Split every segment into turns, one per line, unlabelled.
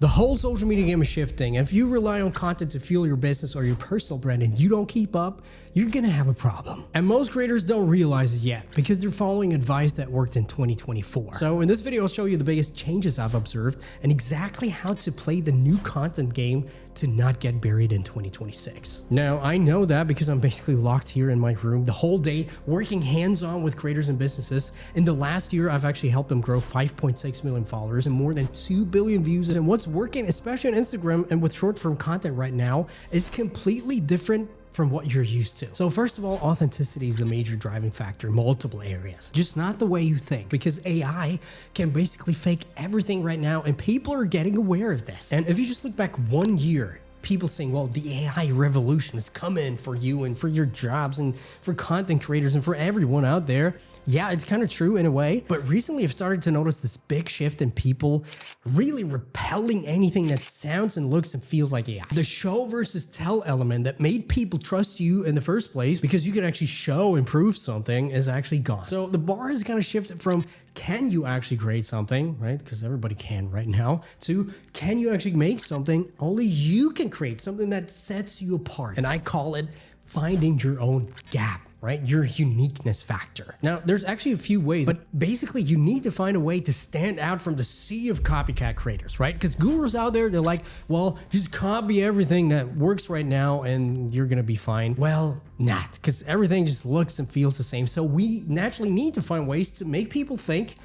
The whole social media game is shifting. If you rely on content to fuel your business or your personal brand and you don't keep up, you're gonna have a problem. And most creators don't realize it yet because they're following advice that worked in 2024. So in this video, I'll show you the biggest changes I've observed and exactly how to play the new content game to not get buried in 2026. Now, I know that because I'm basically locked here in my room the whole day, working hands-on with creators and businesses. In the last year, I've actually helped them grow 5.6 million followers and more than 2 billion views. And what's working, especially on Instagram and with short-form content right now, is completely different from what you're used to. So first of all, authenticity is the major driving factor in multiple areas. Just not the way you think, because AI can basically fake everything right now and people are getting aware of this. And if you just look back 1 year, people saying, well, the AI revolution is coming for you and for your jobs and for content creators and for everyone out there. Yeah, it's kind of true in a way, but recently I've started to notice this big shift in people really repelling anything that sounds and looks and feels like AI. The show versus tell element that made people trust you in the first place because you can actually show and prove something is actually gone. So the bar has kind of shifted from can you actually create something, right? Because everybody can right now, to can you actually make something only you can create, something that sets you apart. And I call it finding your own gap, right? Your uniqueness factor. Now, there's actually a few ways, but basically you need to find a way to stand out from the sea of copycat creators, right? Because gurus out there, they're like, well, just copy everything that works right now and you're gonna be fine. Well, not, because everything just looks and feels the same. So we naturally need to find ways to make people think,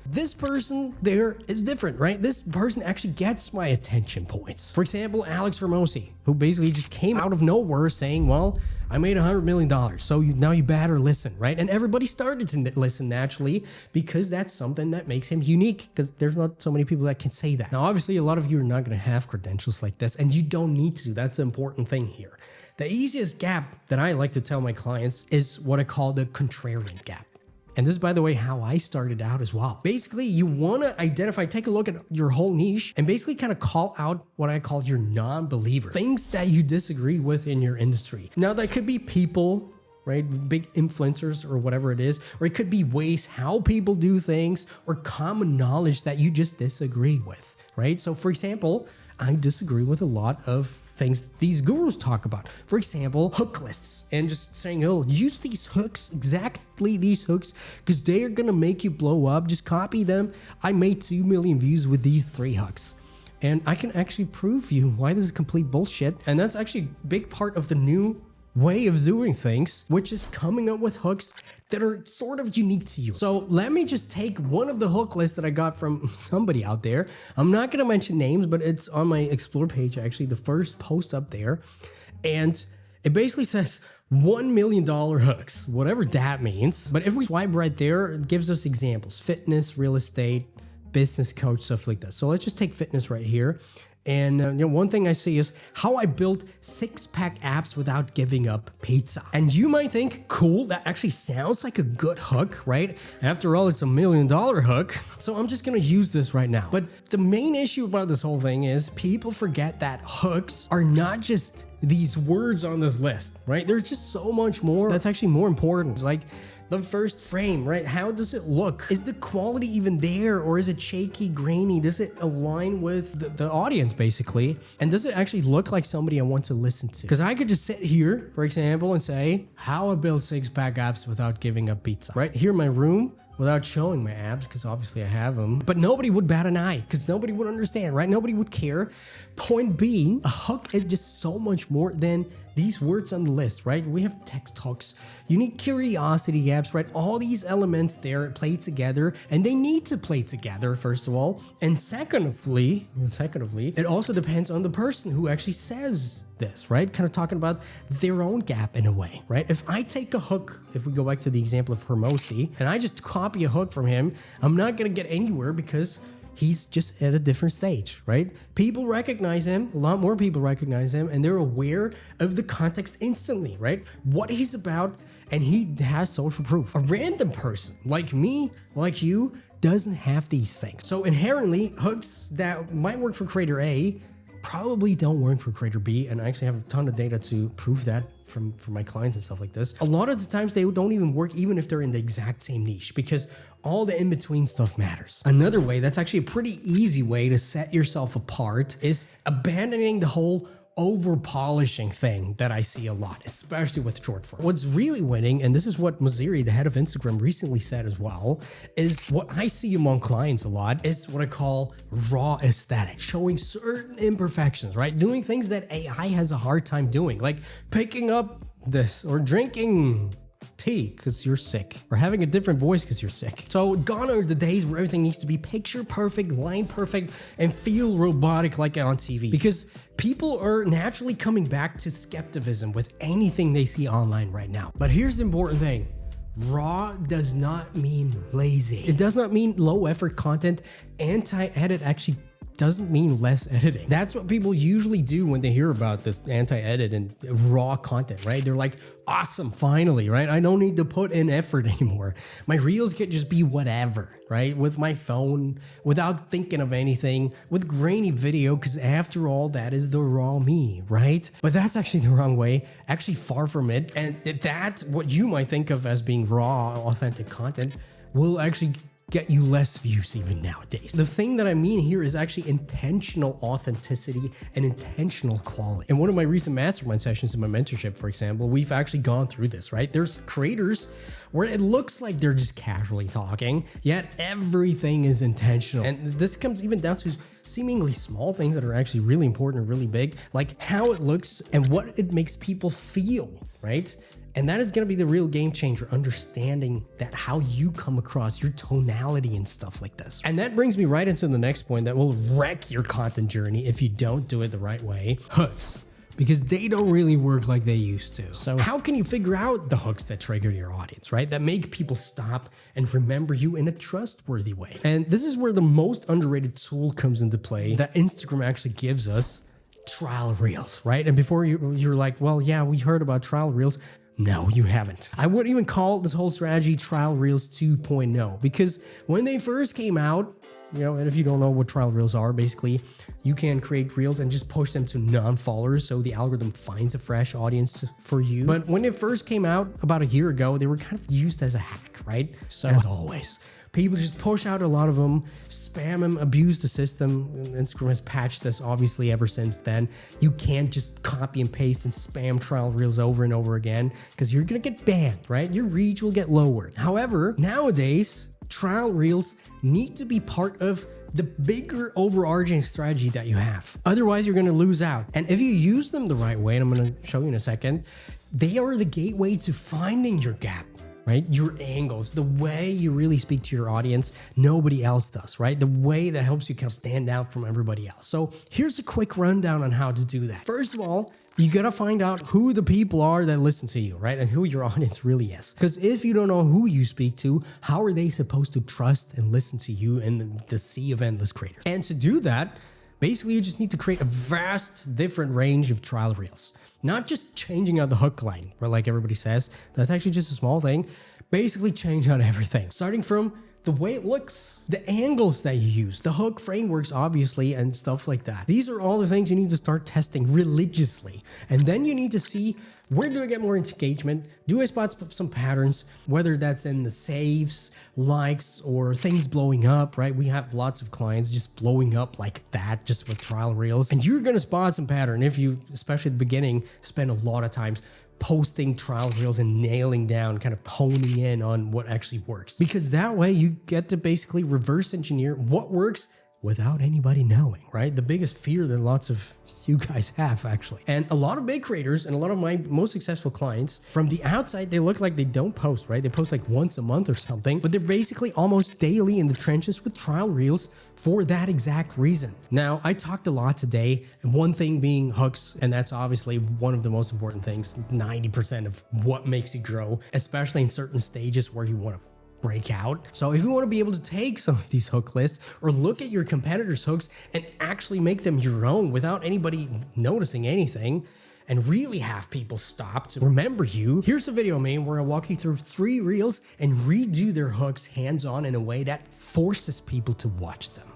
this person there is different, right? This person actually gets my attention points. For example, Alex Ramosi, who basically just came out of nowhere saying, well, I made $100 million, so now you better listen, right? And everybody started to listen naturally because that's something that makes him unique, because there's not so many people that can say that. Now, obviously, a lot of you are not going to have credentials like this, and you don't need to. That's the important thing here. The easiest gap that I like to tell my clients is what I call the contrarian gap. And this is, by the way, how I started out as well. Basically, you want to identify, take a look at your whole niche and basically kind of call out what I call your non-believers, things that you disagree with in your industry. Now, that could be people, right? Big influencers or whatever it is, or it could be ways how people do things or common knowledge that you just disagree with, right? So for example, I disagree with a lot of things these gurus talk about. For example, hook lists and just saying, oh, use these hooks, exactly these hooks, because they are going to make you blow up. Just copy them. I made 2 million views with these 3 hooks. And I can actually prove you why this is complete bullshit. And that's actually a big part of the new way of doing things, which is coming up with hooks that are sort of unique to you. So let me just take one of the hook lists that I got from somebody out there. I'm not going to mention names, but it's on my Explore page, actually, the first post up there. And it basically says $1 million hooks, whatever that means. But if we swipe right there, it gives us examples: fitness, real estate, business coach, stuff like that. So let's just take fitness right here. And one thing I see is how I built 6-pack abs without giving up pizza. And you might think, cool, that actually sounds like a good hook, right? After all, it's $1 million hook. So I'm just gonna use this right now. But the main issue about this whole thing is people forget that hooks are not just these words on this list, right? There's just so much more that's actually more important. Like the first frame, right? How does it look? Is the quality even there, or is it shaky, grainy? Does it align with the audience, basically? And does it actually look like somebody I want to listen to? Because I could just sit here, for example, and say, how I build 6-pack abs without giving up pizza. Right here in my room, without showing my abs, because obviously I have them. But nobody would bat an eye, because nobody would understand, right? Nobody would care. Point being, a hook is just so much more than these words on the list, right? We have text hooks, unique curiosity gaps, right? All these elements there play together, and they need to play together, first of all. And secondly, it also depends on the person who actually says this, right? Kind of talking about their own gap in a way, right? If I take a hook, if we go back to the example of Hermosi, and I just copy a hook from him, I'm not going to get anywhere because he's just at a different stage, right? People recognize him, a lot more people recognize him, and they're aware of the context instantly, right? What he's about, and he has social proof. A random person like me, like you, doesn't have these things. So inherently, hooks that might work for creator A probably don't work for creator B, and I actually have a ton of data to prove that from my clients and stuff like this. A lot of the times they don't even work even if they're in the exact same niche, because all the in-between stuff matters. Another way that's actually a pretty easy way to set yourself apart is abandoning the whole over-polishing thing that I see a lot, especially with short form. What's really winning, and this is what Maziri, the head of Instagram, recently said as well, is what I see among clients a lot is what I call raw aesthetic, showing certain imperfections, right? Doing things that AI has a hard time doing, like picking up this or drinking tea because you're sick, or having a different voice because you're sick. So gone are the days where everything needs to be picture perfect, line perfect, and feel robotic like on TV, because people are naturally coming back to skepticism with anything they see online right now. But here's the important thing. Raw does not mean lazy. It does not mean low effort content. Anti-edit actually doesn't mean less editing. That's what people usually do when they hear about the anti-edit and raw content, right? They're like, awesome, finally, right? I don't need to put in effort anymore. My reels can just be whatever, right? With my phone, without thinking of anything, with grainy video, because after all, that is the raw me, right? But that's actually the wrong way, actually far from it. And that, what you might think of as being raw, authentic content, will actually get you less views even nowadays. The thing that I mean here is actually intentional authenticity and intentional quality. In one of my recent mastermind sessions in my mentorship, for example, we've actually gone through this, right? There's creators where it looks like they're just casually talking, yet everything is intentional. And this comes even down to seemingly small things that are actually really important and really big, like how it looks and what it makes people feel, right? And that is going to be the real game changer, understanding that how you come across, your tonality and stuff like this. And that brings me right into the next point that will wreck your content journey if you don't do it the right way: hooks. Because they don't really work like they used to. So how can you figure out the hooks that trigger your audience, right? That make people stop and remember you in a trustworthy way. And this is where the most underrated tool comes into play that Instagram actually gives us: trial reels, right? And before you're like, well, yeah, we heard about trial reels. No, you haven't. I wouldn't even call this whole strategy Trial Reels 2.0, because when they first came out, and if you don't know what trial reels are, basically you can create reels and just push them to non-followers so the algorithm finds a fresh audience for you. But when it first came out about a year ago, they were kind of used as a hack, right? So as always, people just push out a lot of them, spam them, abuse the system. Instagram has patched this obviously ever since then. You can't just copy and paste and spam trial reels over and over again, because you're gonna get banned, right? Your reach will get lowered. However, nowadays, trial reels need to be part of the bigger overarching strategy that you have. Otherwise, you're going to lose out. And if you use them the right way, and I'm going to show you in a second, they are the gateway to finding your gap, right? Your angles, the way you really speak to your audience, nobody else does, right? The way that helps you kind of stand out from everybody else. So here's a quick rundown on how to do that. First of all, you gotta find out who the people are that listen to you, right? And who your audience really is. Because if you don't know who you speak to, how are they supposed to trust and listen to you in the sea of endless creators? And to do that, basically you just need to create a vast different range of trial reels. Not just changing out the hook line, where like everybody says, that's actually just a small thing. Basically change out everything. Starting from the way it looks, the angles that you use, the hook frameworks, obviously, and stuff like that. These are all the things you need to start testing religiously. And then you need to see, where do I get more engagement? Do I spot some patterns, whether that's in the saves, likes, or things blowing up, right? We have lots of clients just blowing up like that, just with trial reels. And you're gonna spot some pattern if you, especially at the beginning, spend a lot of times posting trial reels and nailing down, kind of honing in on what actually works. Because that way you get to basically reverse engineer what works without anybody knowing, right? The biggest fear that lots of you guys have, actually. And a lot of big creators and a lot of my most successful clients, from the outside, they look like they don't post, right? They post like once a month or something, but they're basically almost daily in the trenches with trial reels for that exact reason. Now, I talked a lot today, and one thing being hooks, and that's obviously one of the most important things, 90% of what makes you grow, especially in certain stages where you want to break out. So if you want to be able to take some of these hook lists or look at your competitors' hooks and actually make them your own without anybody noticing anything, and really have people stop to remember you, here's a video I made where I walk you through 3 reels and redo their hooks hands-on in a way that forces people to watch them.